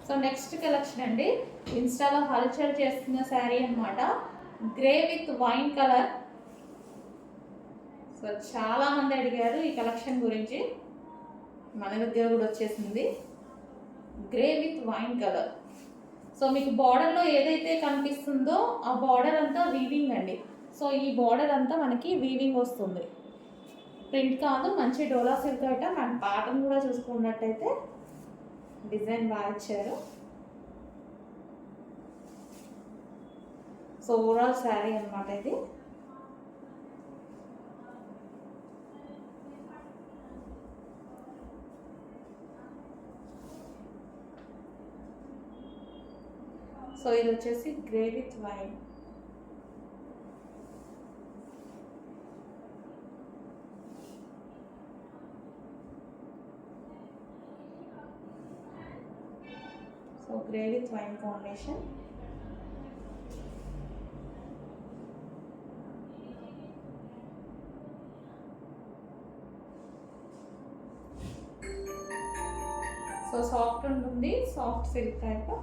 So next collection అండి, ఇన్స్టాలో హల్చల్ చేస్తున్న శారీ అన్నమాట. Grey with wine colour. So చాలా మంది అడిగారు ఈ కలెక్షన్ గురించి, మన దగ్గర కూడా వచ్చేసింది. Grey with wine colour. So మీకు బార్డర్లో ఏదైతే కనిపిస్తుందో ఆ బార్డర్ అంతా వీవింగ్ అండి. సో ఈ బార్డర్ అంతా మనకి వీవింగ్ వస్తుంది, ప్రింట్ కాదు. మంచి డోలా సిల్క్ ఐటమ్. అండ్ ప్యాటర్న్ కూడా చూసుకున్నట్టయితే డిజైన్ బాగా ఇచ్చారు. సో ఓవరాల్ శారీ అన్నమాట ఇది. సో ఇది వచ్చేసి grey with wine. So grey with wine combination. So soft ఉంటుంది, సాఫ్ట్ సిల్క్ టైప్.